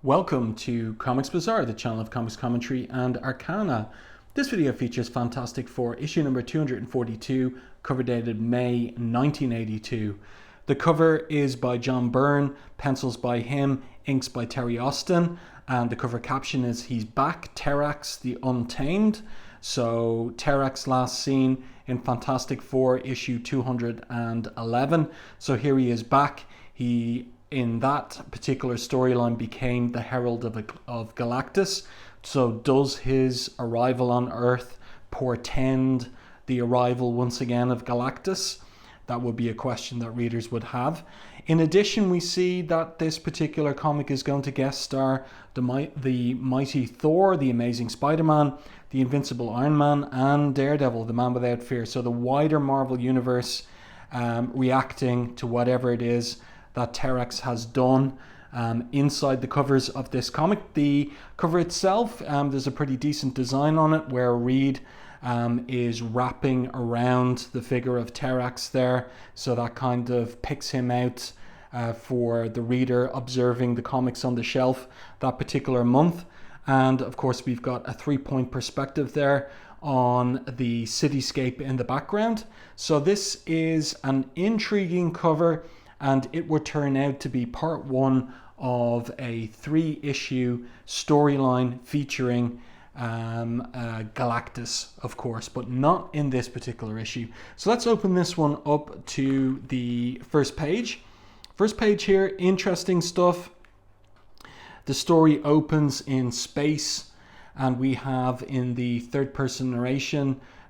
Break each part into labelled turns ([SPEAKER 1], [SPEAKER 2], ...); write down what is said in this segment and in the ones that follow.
[SPEAKER 1] Welcome to Comics Bazaar, the channel of comics commentary and arcana. This video features Fantastic Four issue number 242, cover dated May 1982. The cover is by John Byrne, pencils by him, inks by Terry Austin, and the cover caption is "He's back, Terrax the Untamed." So Terrax last seen in Fantastic Four issue 211. So here he is back. He in that particular storyline became the Herald of Galactus. So does his arrival on Earth portend the arrival once again of Galactus? That would be a question that readers would have. In addition, we see that this particular comic is going to guest star the mighty Thor, the Amazing Spider-Man, the Invincible Iron Man, and Daredevil, the Man Without Fear. So the wider Marvel Universe reacting to whatever it is that Terrax has done inside the covers of this comic. The cover itself, there's a pretty decent design on it where Reed is wrapping around the figure of Terrax there, so that kind of picks him out for the reader observing the comics on the shelf that particular month. And of course we've got a 3-point perspective there on the cityscape in the background. So this is an intriguing cover, and it would turn out to be part one of a 3-issue storyline featuring Galactus, of course, but not in this particular issue. So let's open this one up to the first page. First page here, interesting stuff. The story opens in space, and we have in the third-person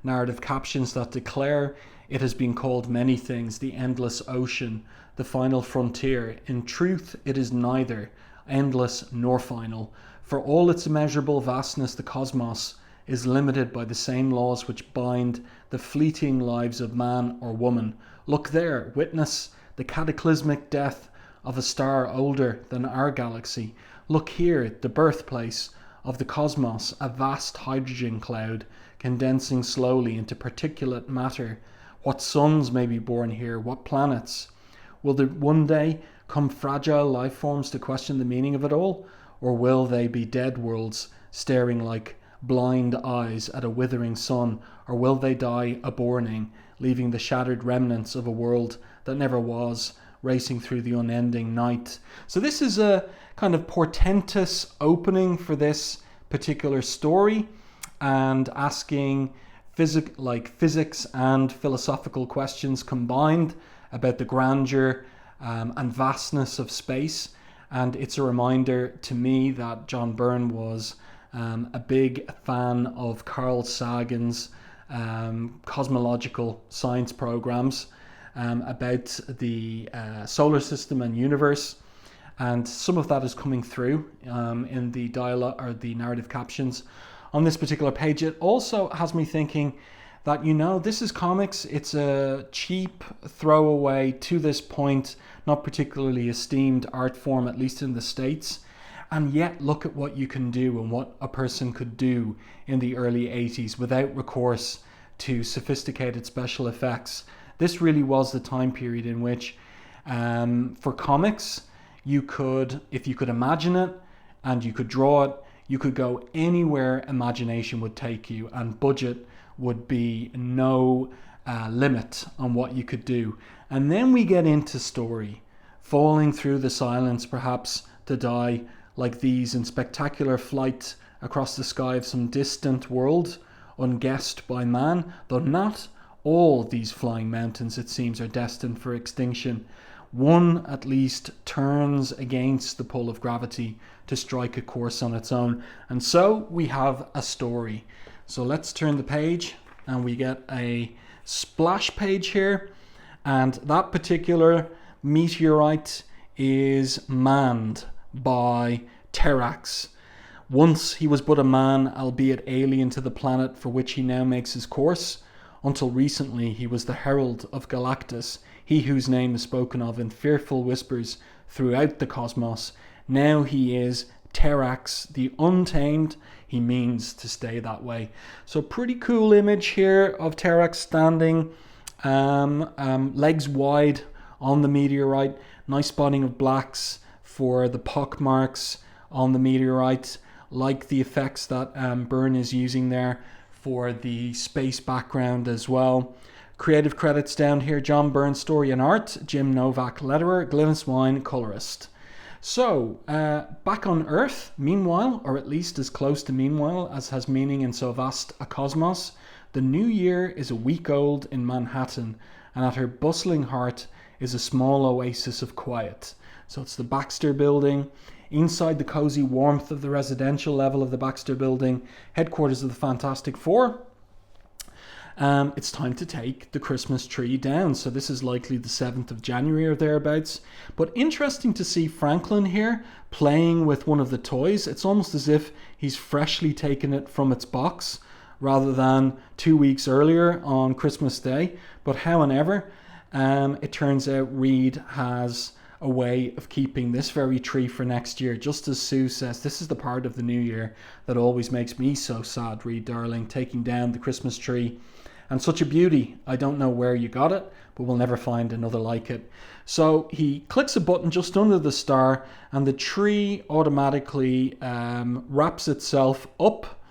[SPEAKER 1] narrative captions that declare it has been called many things: the endless ocean, the final frontier. In truth, it is neither endless nor final. For all its immeasurable vastness, the cosmos is limited by the same laws which bind the fleeting lives of man or woman. Look there, witness the cataclysmic death of a star older than our galaxy. Look here, the birthplace of the cosmos, a vast hydrogen cloud condensing slowly into particulate matter. What suns may be born here, what planets? Will there one day come fragile life forms to question the meaning of it all? Or will they be dead worlds staring like blind eyes at a withering sun? Or will they die a-borning, leaving the shattered remnants of a world that never was, racing through the unending night? So this is a kind of portentous opening for this particular story, and asking physics and philosophical questions combined about the grandeur and vastness of space. And it's a reminder to me that John Byrne was a big fan of Carl Sagan's cosmological science programs about the solar system and universe. And some of that is coming through in the dialogue or the narrative captions on this particular page. It also has me thinking that, this is comics. It's a cheap throwaway, to this point, not particularly esteemed art form, at least in the States. And yet, look at what you can do and what a person could do in the early 80s without recourse to sophisticated special effects. This really was the time period in which, for comics, you could, if you could imagine it and you could draw it, you could go anywhere imagination would take you, and budget would be no limit on what you could do. And then we get into story, falling through the silence perhaps to die like these in spectacular flight across the sky of some distant world, unguessed by man, though not all these flying mountains, it seems, are destined for extinction. One at least turns against the pull of gravity to strike a course on its own. And so we have a story. So let's turn the page and we get a splash page here. And that particular meteorite is manned by Terrax. Once he was but a man, albeit alien to the planet for which he now makes his course. Until recently, he was the herald of Galactus, he whose name is spoken of in fearful whispers throughout the cosmos. Now he is Terrax the Untamed. He means to stay that way. So pretty cool image here of Terrax standing, legs wide on the meteorite. Nice spotting of blacks for the pock marks on the meteorite, like the effects that Byrne is using there for the space background as well. Creative credits down here: John Byrne, story and art; Jim Novak, letterer; Glynis Wine, colorist. So, back on Earth, meanwhile, or at least as close to meanwhile as has meaning in so vast a cosmos, the new year is a week old in Manhattan, and at her bustling heart is a small oasis of quiet. So it's the Baxter Building. Inside the cozy warmth of the residential level of the Baxter Building, headquarters of the Fantastic Four, it's time to take the Christmas tree down. So this is likely the 7th of January or thereabouts. But interesting to see Franklin here playing with one of the toys. It's almost as if he's freshly taken it from its box rather than 2 weeks earlier on Christmas Day. But however, it turns out Reed has a way of keeping this very tree for next year. Just as Sue says, this is the part of the new year that always makes me so sad, Reed darling, taking down the Christmas tree. And such a beauty. I don't know where you got it, but we'll never find another like it. So he clicks a button just under the star, and the tree automatically wraps itself up.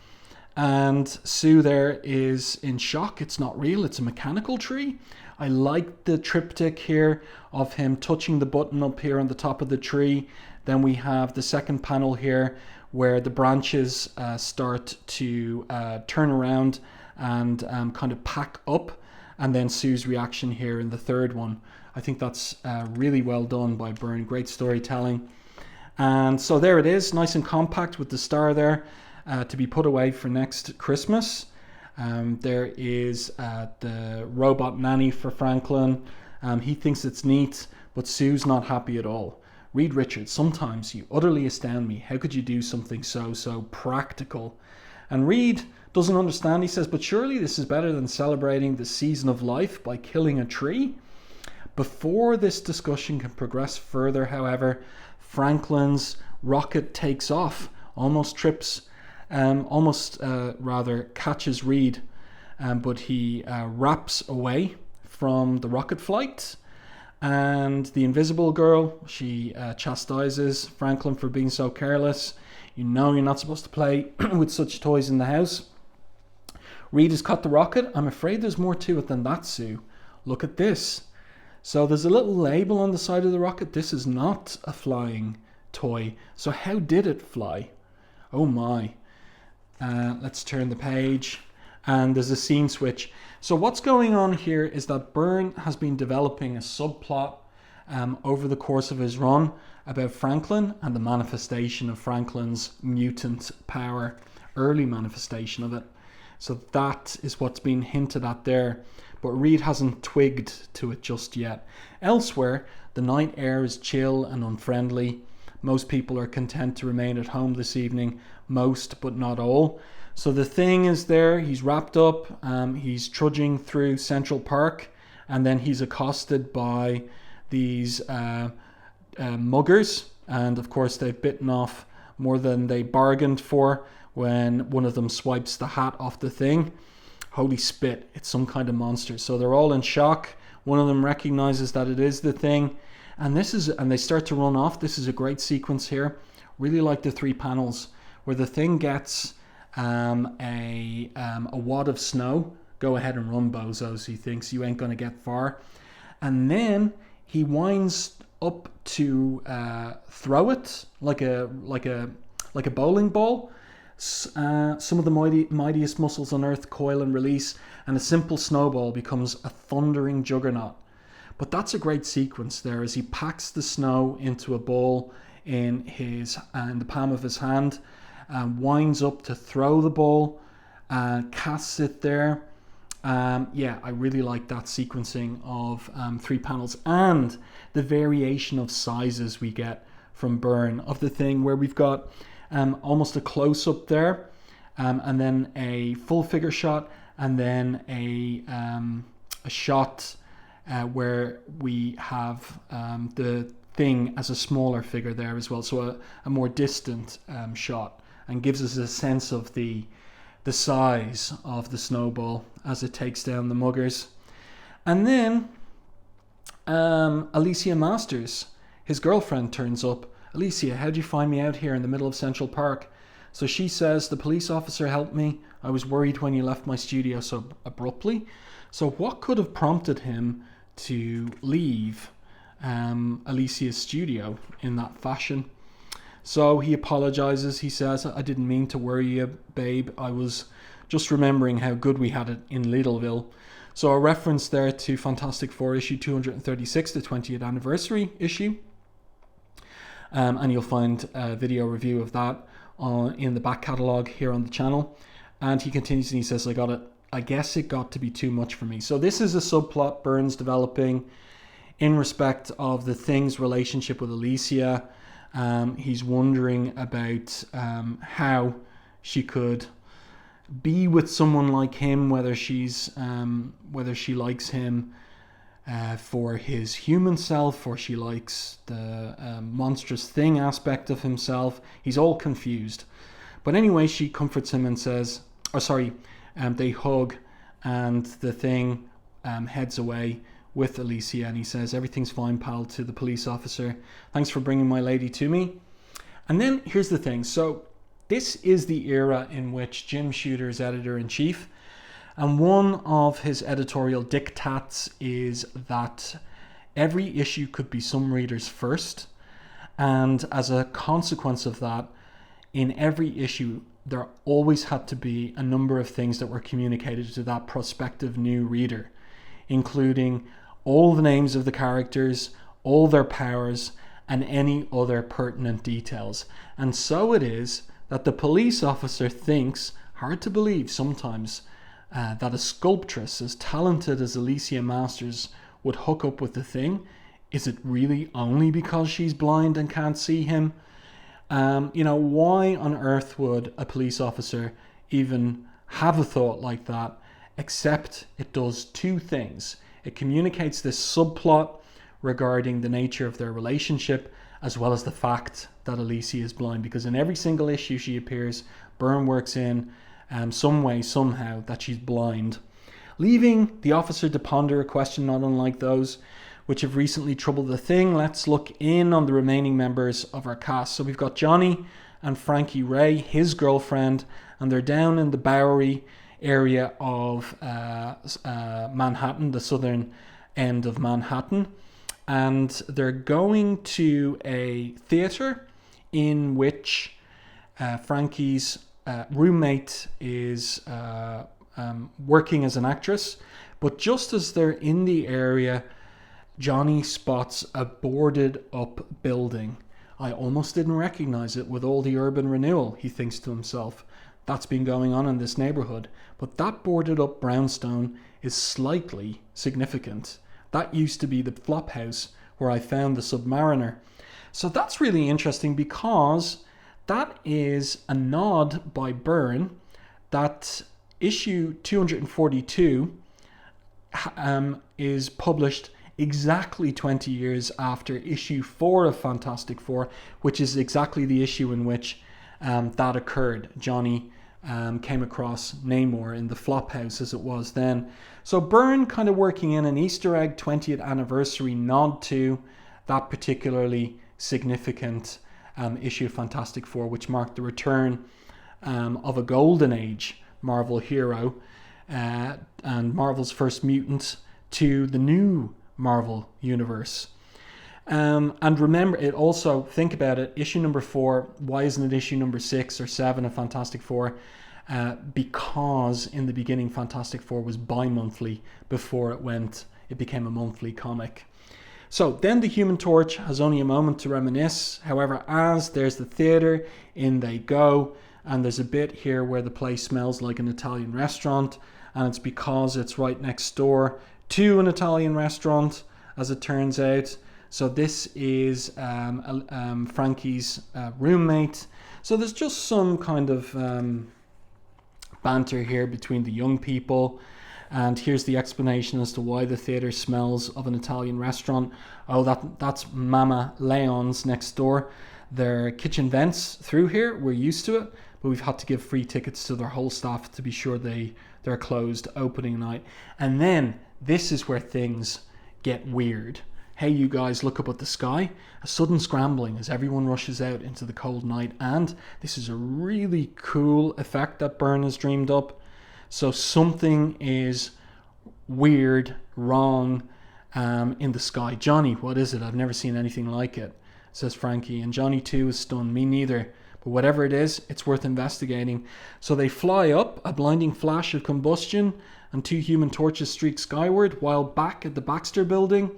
[SPEAKER 1] And Sue there is in shock. It's not real. It's a mechanical tree. I like the triptych here of him touching the button up here on the top of the tree. Then we have the second panel here where the branches start to turn around and kind of pack up. And then Sue's reaction here in the third one. I think that's really well done by Byrne. Great storytelling. And so there it is, nice and compact with the star there to be put away for next Christmas. There is the robot nanny for Franklin. He thinks it's neat, but Sue's not happy at all. Reed Richards, sometimes you utterly astound me. How could you do something so practical? And Reed doesn't understand. He says, but surely this is better than celebrating the season of life by killing a tree. Before this discussion can progress further, however, Franklin's rocket takes off, almost catches Reed, but he wraps away from the rocket flight. And the invisible girl, she chastises Franklin for being so careless. You know you're not supposed to play with such toys in the house. Reed has cut the rocket. I'm afraid there's more to it than that, Sue. Look at this. So there's a little label on the side of the rocket. This is not a flying toy. So how did it fly? Oh my. Let's turn the page. And there's a scene switch. So what's going on here is that Byrne has been developing a subplot over the course of his run about Franklin and the manifestation of Franklin's mutant power, early manifestation of it. So that is what's been hinted at there. But Reed hasn't twigged to it just yet. Elsewhere, the night air is chill and unfriendly. Most people are content to remain at home this evening. Most, but not all. So the Thing is there. He's wrapped up. He's trudging through Central Park. And then he's accosted by these muggers. And of course, they've bitten off more than they bargained for when one of them swipes the hat off the Thing. Holy spit, it's some kind of monster. So they're all in shock. One of them recognizes that it is the Thing. And they start to run off. This is a great sequence here. Really like the 3 panels where the Thing gets a wad of snow. Go ahead and run, bozos. He thinks you ain't going to get far. And then he winds up to throw it like a bowling ball. Some of the mightiest muscles on earth coil and release, and a simple snowball becomes a thundering juggernaut. But that's a great sequence there as he packs the snow into a ball in the palm of his hand, winds up to throw the ball, casts it there. I really like that sequencing of 3 panels and the variation of sizes we get from Byrne of the Thing, where we've got almost a close-up there, and then a full figure shot, and then a shot where we have the Thing as a smaller figure there as well, so a more distant shot, and gives us a sense of the size of the snowball as it takes down the muggers. And then Alysia Masters, his girlfriend, turns up Alysia, how'd you find me out here in the middle of Central Park? So she says, the police officer helped me. I was worried when you left my studio so abruptly. So what could have prompted him to leave Alysia's studio in that fashion? So he apologizes. He says, I didn't mean to worry you, babe. I was just remembering how good we had it in Littleville. So a reference there to Fantastic Four issue 236, the 20th anniversary issue. And you'll find a video review of that in the back catalogue here on the channel. And he continues and he says, I guess it got to be too much for me. So this is a subplot Byrne's developing in respect of the Thing's relationship with Alysia. He's wondering about how she could be with someone like him, whether she likes him for his human self, or she likes the monstrous thing aspect of himself. He's all confused. But anyway, she comforts him and says, they hug, and the Thing heads away with Alysia, and he says, everything's fine, pal, to the police officer. Thanks for bringing my lady to me. And then here's the thing. So this is the era in which Jim Shooter is editor-in-chief. And one of his editorial diktats is that every issue could be some reader's first. And as a consequence of that, in every issue, there always had to be a number of things that were communicated to that prospective new reader, including all the names of the characters, all their powers, and any other pertinent details. And so it is that the police officer thinks, hard to believe sometimes, that a sculptress as talented as Alysia Masters would hook up with the Thing. Is it really only because she's blind and can't see him? Why on earth would a police officer even have a thought like that, except it does two things. It communicates this subplot regarding the nature of their relationship, as well as the fact that Alysia is blind, because in every single issue she appears, Byrne works in some way, somehow, that she's blind, leaving the officer to ponder a question not unlike those which have recently troubled the Thing. Let's look in on the remaining members of our cast. So we've got Johnny and Frankie Ray, his girlfriend, and they're down in the Bowery area of Manhattan, the southern end of Manhattan, and they're going to a theater in which Frankie's roommate is working as an actress. But just as they're in the area, Johnny spots a boarded up building. I almost didn't recognize it with all the urban renewal, he thinks to himself. That's been going on in this neighborhood. But that boarded up brownstone is slightly significant. That used to be the flop house where I found the Submariner. So that's really interesting, because that is a nod by Byrne that issue 242 is published exactly 20 years after issue 4 of Fantastic Four, which is exactly the issue in which that occurred. Johnny came across Namor in the flop house as it was then. So Byrne kind of working in an Easter egg 20th anniversary nod to that particularly significant issue of Fantastic Four, which marked the return of a golden age Marvel hero and Marvel's first mutant to the new Marvel universe. And remember, it also, think about it, issue number 4, why isn't it issue number 6 or 7 of Fantastic Four? Because in the beginning Fantastic Four was bi-monthly before it became a monthly comic. So then the Human Torch has only a moment to reminisce. However, as there's the theater, in they go, and there's a bit here where the place smells like an Italian restaurant, and it's because it's right next door to an Italian restaurant, as it turns out. So this is Frankie's roommate. So there's just some kind of banter here between the young people. And here's the explanation as to why the theater smells of an Italian restaurant. Oh, that's Mama Leon's next door. Their kitchen vents through here, we're used to it, but we've had to give free tickets to their whole staff to be sure they're closed opening night. And then this is where things get weird. hey you guys, look up at the sky. A sudden scrambling as everyone rushes out into the cold night, and this is a really cool effect that Byrne has dreamed up. So something is weird, wrong in the sky. Johnny, what is it? I've never seen anything like it, says Frankie. And Johnny too is stunned. Me neither. But whatever it is, it's worth investigating. So they fly up, a blinding flash of combustion, and 2 human torches streak skyward, while back at the Baxter building.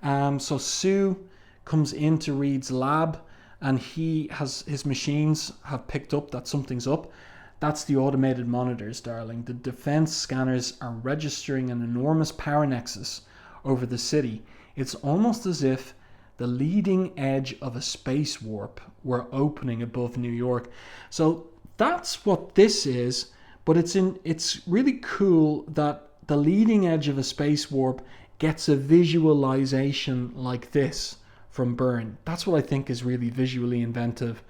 [SPEAKER 1] So Sue comes into Reed's lab, and his machines have picked up that something's up. That's the automated monitors, darling. The defense scanners are registering an enormous power nexus over the city. It's almost as if the leading edge of a space warp were opening above New York. So that's what this is, but it's really cool that the leading edge of a space warp gets a visualization like this from Byrne. That's what I think is really visually inventive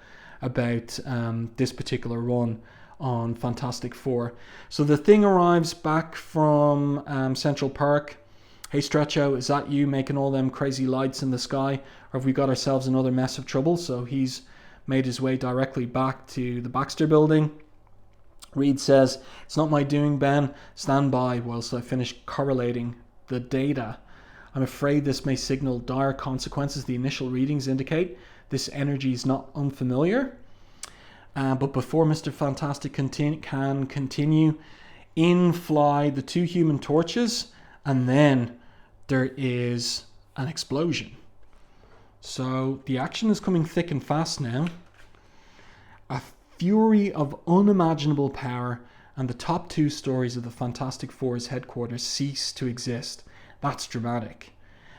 [SPEAKER 1] about this particular run on Fantastic Four. So the Thing arrives back from Central Park. Hey Stretcho, is that you making all them crazy lights in the sky? Or have we got ourselves another mess of trouble? So he's made his way directly back to the Baxter building. Reed says, it's not my doing, Ben. Stand by whilst I finish correlating the data. I'm afraid this may signal dire consequences. The initial readings indicate this energy is not unfamiliar. But before Mr. Fantastic can continue, in fly the 2 human torches, and then there is an explosion. So the action is coming thick and fast now. A fury of unimaginable power, and the top 2 stories of the Fantastic Four's headquarters cease to exist. That's dramatic.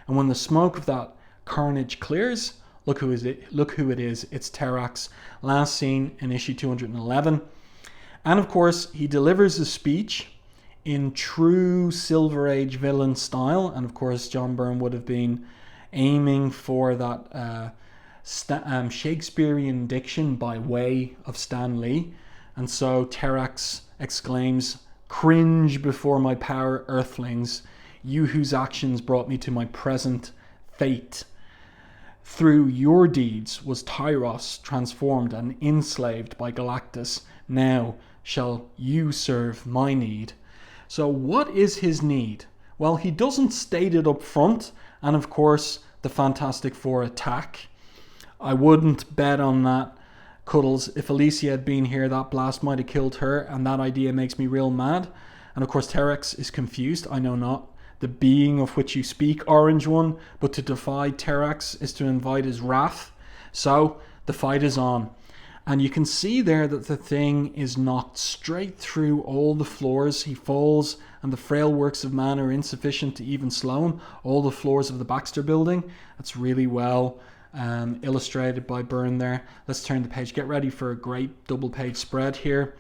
[SPEAKER 1] And when the smoke of that carnage clears, look who it is. It's Terrax, last seen in issue 211. And of course, he delivers a speech in true Silver Age villain style. And of course, John Byrne would have been aiming for that Shakespearean diction by way of Stan Lee. And so Terrax exclaims, "Cringe before my power, earthlings, you whose actions brought me to my present fate. Through your deeds was Tyros transformed and enslaved by Galactus. Now shall you serve my need." So what is his need? Well, he doesn't state it up front. And of course, the Fantastic Four attack. I wouldn't bet on that, Cuddles. If Alysia had been here, that blast might have killed her. And that idea makes me real mad. And of course, Terrax is confused. I know not the being of which you speak, Orange One, but to defy Terrax is to invite his wrath. So the fight is on. And you can see there that the Thing is knocked straight through all the floors. He falls, and the frail works of man are insufficient to even slow him. All the floors of the Baxter building. That's really well illustrated by Byrne there. Let's turn the page. Get ready for a great double page spread here.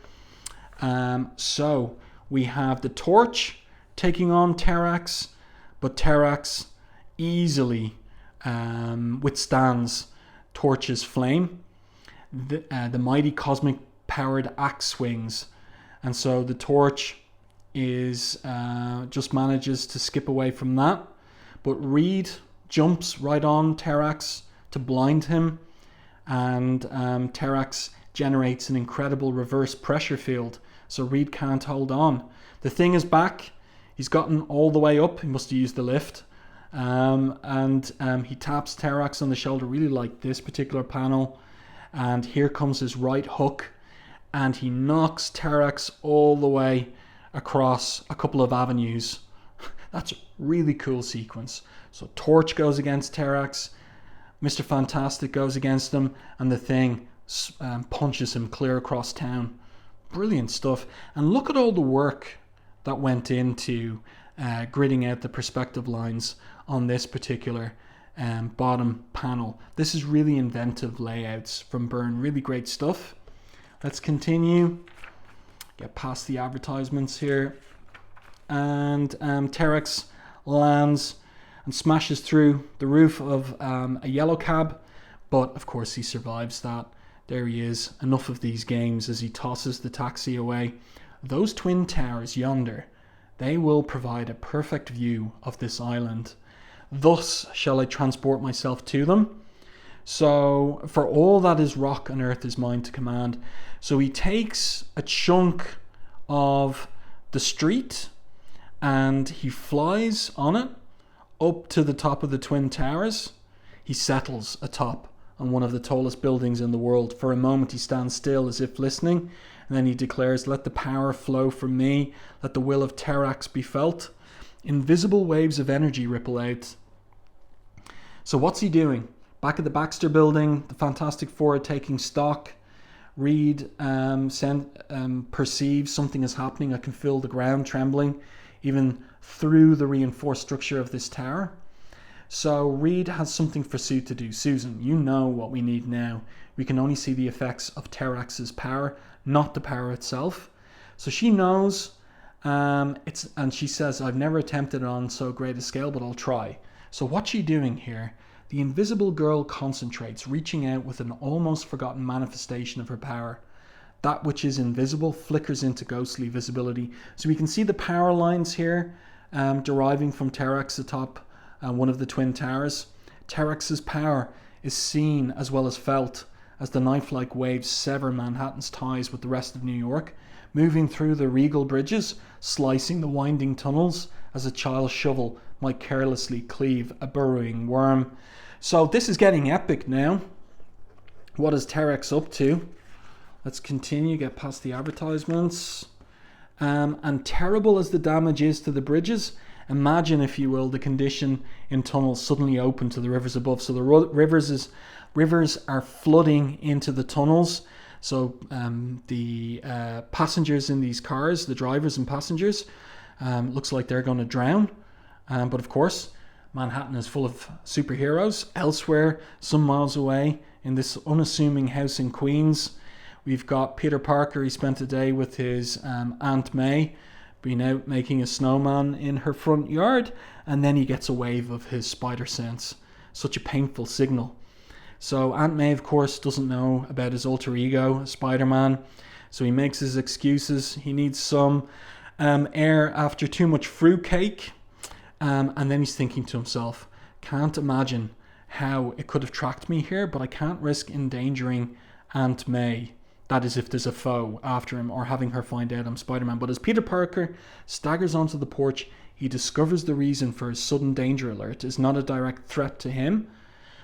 [SPEAKER 1] So we have the Torch taking on Terrax, but Terrax easily withstands Torch's flame. The mighty cosmic powered axe swings, and so the Torch is just manages to skip away from that, but Reed jumps right on Terrax to blind him, and Terrax generates an incredible reverse pressure field, so Reed can't hold on. The Thing is back. He's gotten all the way up. He must have used the lift. And he taps Terrax on the shoulder. Really like this particular panel. And here comes his right hook. And he knocks Terrax all the way across a couple of avenues. That's a really cool sequence. So Torch goes against Terrax. Mr. Fantastic goes against him. And the Thing punches him clear across town. Brilliant stuff. And look at all the work that went into gridding out the perspective lines on this particular bottom panel. This is really inventive layouts from Byrne. Really great stuff. Let's continue. Get past the advertisements here. And Terrax lands and smashes through the roof of a yellow cab. But of course he survives that. There he is. Enough of these games as he tosses the taxi away. Those twin towers yonder, they will provide a perfect view of this island. thus shall I transport myself to them. So, for all that is rock and earth is mine to command. So he takes a chunk of the street and he flies on it up to the top of the Twin Towers. He settles atop on one of the tallest buildings in the world. For a moment he stands still as if listening, and then he declares, "Let the power flow from me, let the will of Terrax be felt." Invisible waves of energy ripple out. So what's he doing? Back at the Baxter building, the Fantastic Four are taking stock. Reed perceives something is happening. I can feel the ground trembling, even through the reinforced structure of this tower. So Reed has something for Sue to do. "Susan, you know what we need now. We can only see the effects of Terrax's power, not the power itself." So she knows, and she says, "I've never attempted it on so great a scale, but I'll try." So what's she doing here? The invisible girl concentrates, reaching out with an almost forgotten manifestation of her power. That which is invisible flickers into ghostly visibility. So we can see the power lines here deriving from Terrax atop one of the Twin Towers. Terrax's power is seen as well as felt as the knife-like waves sever Manhattan's ties with the rest of New York, moving through the regal bridges, slicing the winding tunnels as a child's shovel might carelessly cleave a burrowing worm. So this is getting epic now. What is Terrax up to? Let's continue, get past the advertisements. And terrible as the damage is to the bridges, imagine, if you will, the condition in tunnels suddenly open to the rivers above. So the rivers are flooding into the tunnels. So the passengers in these cars, the drivers and passengers, looks like they're going to drown. But of course, Manhattan is full of superheroes. Elsewhere, some miles away, in this unassuming house in Queens, we've got Peter Parker. He spent a day with his Aunt May, been out making a snowman in her front yard, and then he gets a wave of his spider sense. Such a painful signal. So Aunt May, of course, doesn't know about his alter ego, Spider-Man. So he makes his excuses. He needs some air after too much fruitcake. And then he's thinking to himself, "Can't imagine how it could have tracked me here, but I can't risk endangering Aunt May." That is if there's a foe after him or having her find out I'm Spider-Man. But as Peter Parker staggers onto the porch, he discovers the reason for his sudden danger alert is not a direct threat to him.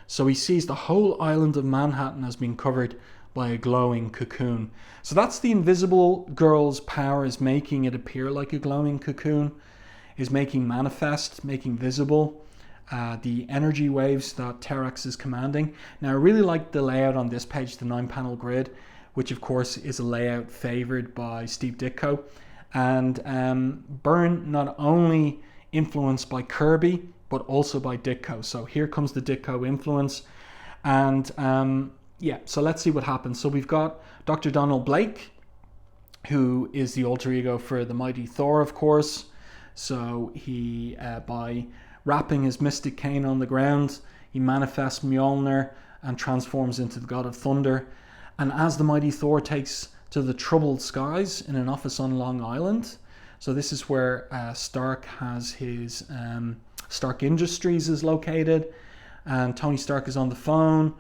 [SPEAKER 1] So he sees the whole island of Manhattan has been covered by a glowing cocoon. So that's the invisible girl's power, is making it appear like a glowing cocoon, is making manifest, making visible the energy waves that Terrax is commanding. Now I really like the layout on this page, the 9-panel grid, which of course is a layout favored by Steve Ditko. And Byrne not only influenced by Kirby, but also by Ditko. So here comes the Ditko influence. And so let's see what happens. So we've got Dr. Donald Blake, who is the alter ego for the mighty Thor, of course. So he, by wrapping his mystic cane on the ground, he manifests Mjolnir and transforms into the god of thunder. And as the mighty Thor takes to the troubled skies in an office on Long Island, so this is where Stark has his Stark Industries is located, and Tony Stark is on the phone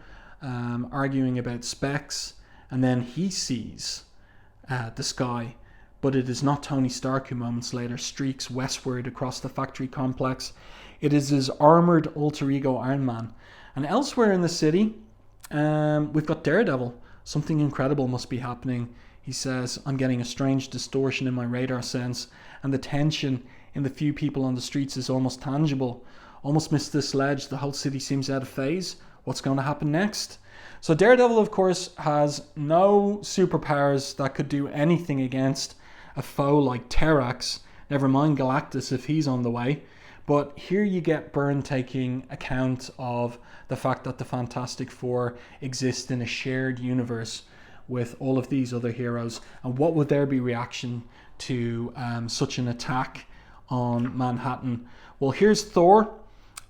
[SPEAKER 1] arguing about specs, and then he sees the sky. But it is not Tony Stark who moments later streaks westward across the factory complex. It is his armoured alter ego Iron Man. And elsewhere in the city, we've got Daredevil. Something incredible must be happening. He says, "I'm getting a strange distortion in my radar sense, and the tension in the few people on the streets is almost tangible. Almost missed this ledge. The whole city seems out of phase. What's going to happen next?" So Daredevil, of course, has no superpowers that could do anything against a foe like Terrax, never mind Galactus if he's on the way. But here you get Byrne taking account of the fact that the Fantastic Four exist in a shared universe with all of these other heroes, and what would their be reaction to such an attack on Manhattan? Well, here's Thor,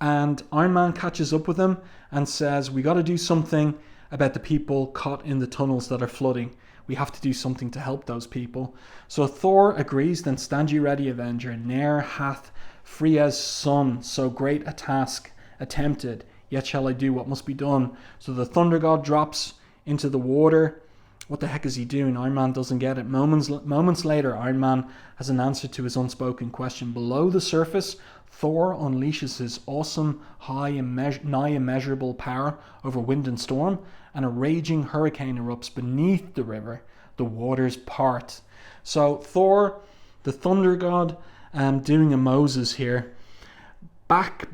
[SPEAKER 1] and Iron Man catches up with him and says, "We got to do something about the people caught in the tunnels that are flooding. We have to do something to help those people." So Thor agrees. Then "Stand you ready, Avenger. Ne'er hath Freya's son, so great a task attempted, yet shall I do what must be done. So the thunder god drops into the water. What the heck is he doing? Iron Man doesn't get it. Moments later, Iron Man has an answer to his unspoken question. Below the surface, Thor unleashes his awesome, nigh immeasurable power over wind and storm, and a raging hurricane erupts beneath the river. The waters part. So Thor, the thunder god, doing a Moses here. Back.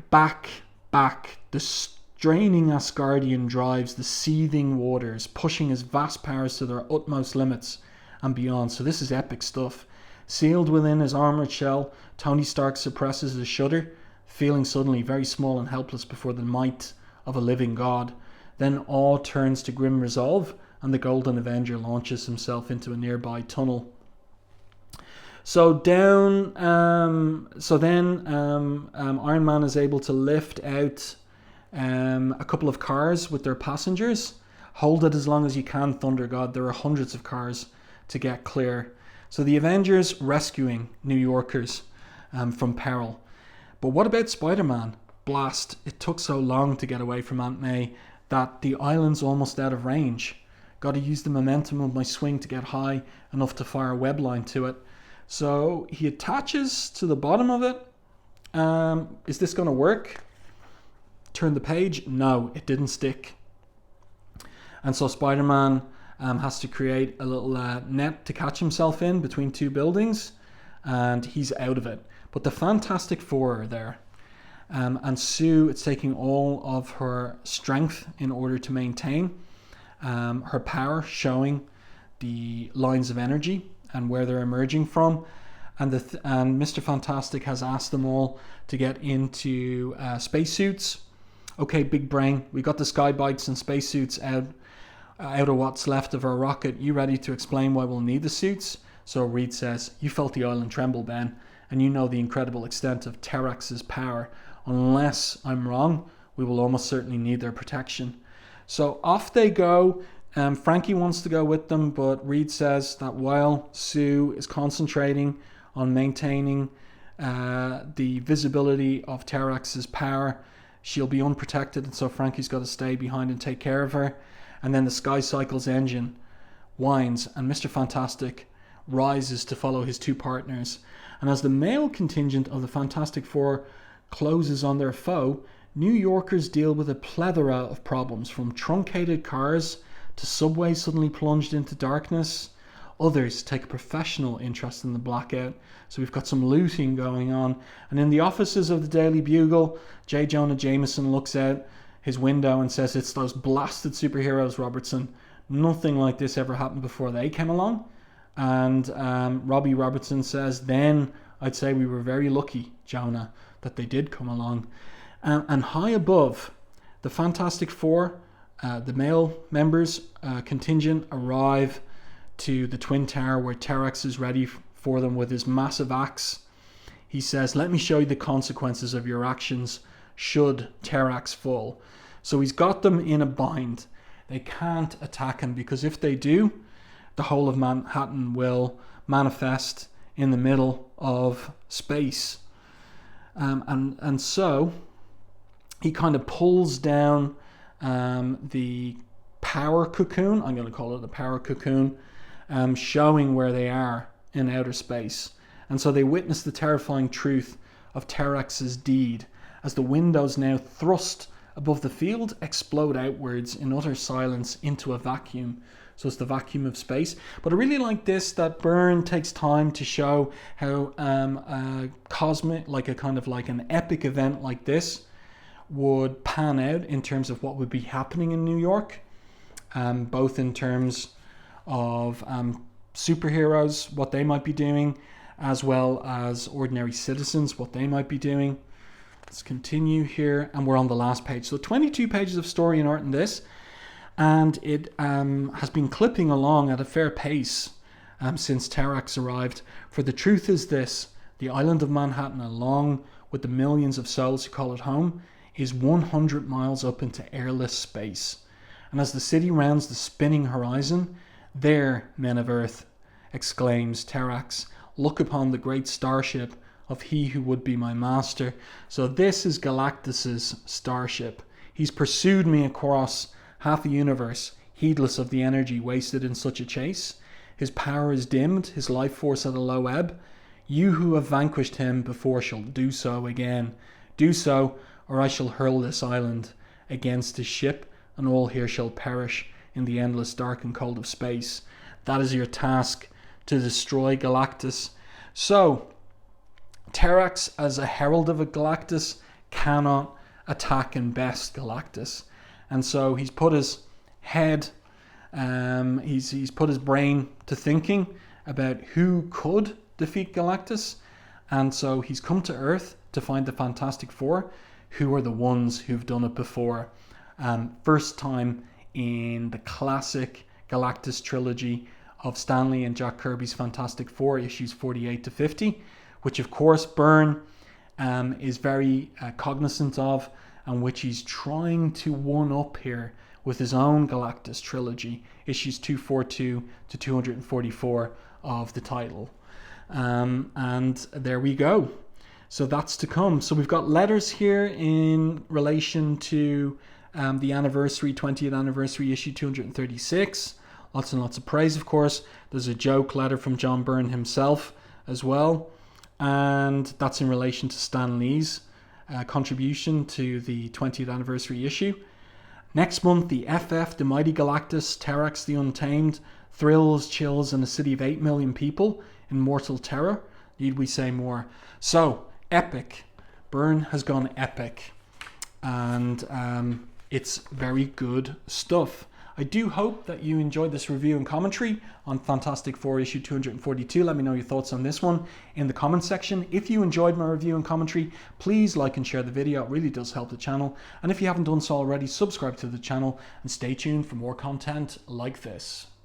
[SPEAKER 1] The straining Asgardian drives the seething waters, pushing his vast powers to their utmost limits and beyond. So this is epic stuff. Sealed within his armoured shell, Tony Stark suppresses a shudder, feeling suddenly very small and helpless before the might of a living god. Then awe turns to grim resolve, and the Golden Avenger launches himself into a nearby tunnel. So then Iron Man is able to lift out a couple of cars with their passengers. Hold it as long as you can, Thunder God. There are hundreds of cars to get clear. So the Avengers rescuing New Yorkers from peril. But what about Spider-Man? Blast. It took so long to get away from Aunt May that the island's almost out of range. Got to use the momentum of my swing to get high enough to fire a web line to it. So he attaches to the bottom of it. Is this going to work? Turn the page. No, it didn't stick. And so Spider-Man has to create a little net to catch himself in between two buildings, and he's out of it. But the Fantastic Four are there. And Sue, it's taking all of her strength in order to maintain her power, showing the lines of energy and where they're emerging from. And Mr. Fantastic has asked them all to get into spacesuits. Okay, big brain, we got the sky bikes and spacesuits out of what's left of our rocket. You ready to explain why we'll need the suits? So Reed says, you felt the island tremble, Ben, and you know the incredible extent of Terrax's power. Unless I'm wrong, we will almost certainly need their protection. So off they go. Frankie wants to go with them, but Reed says that while Sue is concentrating on maintaining the visibility of Terrax's power, she'll be unprotected, and so Frankie's got to stay behind and take care of her. And then the Sky Cycle's engine whines, and Mr. Fantastic rises to follow his two partners. And as the male contingent of the Fantastic Four closes on their foe, New Yorkers deal with a plethora of problems, from truncated cars to subways suddenly plunged into darkness. Others take a professional interest in the blackout. So we've got some looting going on. And in the offices of the Daily Bugle, J. Jonah Jameson looks out his window and says, it's those blasted superheroes, Robertson. Nothing like this ever happened before they came along. And Robbie Robertson says, then I'd say we were very lucky, Jonah, that they did come along. And high above, the Fantastic Four, the male members, contingent, arrive to the Twin Tower where Terrax is ready for them with his massive axe. He says, let me show you the consequences of your actions should Terrax fall. So he's got them in a bind. They can't attack him, because if they do, the whole of Manhattan will manifest in the middle of space. And so he kind of pulls down the power cocoon. I'm going to call it the power cocoon, showing where they are in outer space. And so they witness the terrifying truth of Terrax's deed as the windows, now thrust above the field, explode outwards in utter silence into a vacuum. So it's the vacuum of space. But I really like this, that Byrne takes time to show how a cosmic, like a kind of like an epic event like this would pan out in terms of what would be happening in New York, both in terms of superheroes, what they might be doing, as well as ordinary citizens, what they might be doing. Let's continue here, and we're on the last page. So 22 pages of story and art in this, and it has been clipping along at a fair pace since Terrax arrived. For the truth is this: the island of Manhattan, along with the millions of souls who call it home, is 100 miles up into airless space. And as the city rounds the spinning horizon, there, men of Earth, exclaims Terrax, look upon the great starship of he who would be my master. So this is Galactus's starship. He's pursued me across half the universe, heedless of the energy wasted in such a chase. His power is dimmed, his life force at a low ebb. You who have vanquished him before shall do so again. Do so, or I shall hurl this island against his ship, and all here shall perish in the endless dark and cold of space. That is your task, to destroy Galactus. So, Terrax, as a herald of a Galactus, cannot attack and best Galactus. And so he's put his head, he's put his brain to thinking about who could defeat Galactus. And so he's come to Earth to find the Fantastic Four, who are the ones who've done it before. First time in the classic Galactus trilogy of Stan Lee and Jack Kirby's Fantastic Four, issues 48 to 50, which of course Byrne is very cognizant of, and which he's trying to one up here with his own Galactus trilogy, issues 242 to 244 of the title. And there we go. So that's to come. So we've got letters here in relation to the anniversary, 20th anniversary, issue 236. Lots and lots of praise, of course. There's a joke letter from John Byrne himself as well. And that's in relation to Stan Lee's contribution to the 20th anniversary issue. Next month, the FF, the Mighty Galactus, Terrax the Untamed, Thrills, Chills, and a City of 8 million people in mortal terror. Need we say more? So, epic. Byrne has gone epic. And it's very good stuff. I do hope that you enjoyed this review and commentary on Fantastic Four issue 242. Let me know your thoughts on this one in the comment section. If you enjoyed my review and commentary, please like and share the video. It really does help the channel. And if you haven't done so already, subscribe to the channel and stay tuned for more content like this.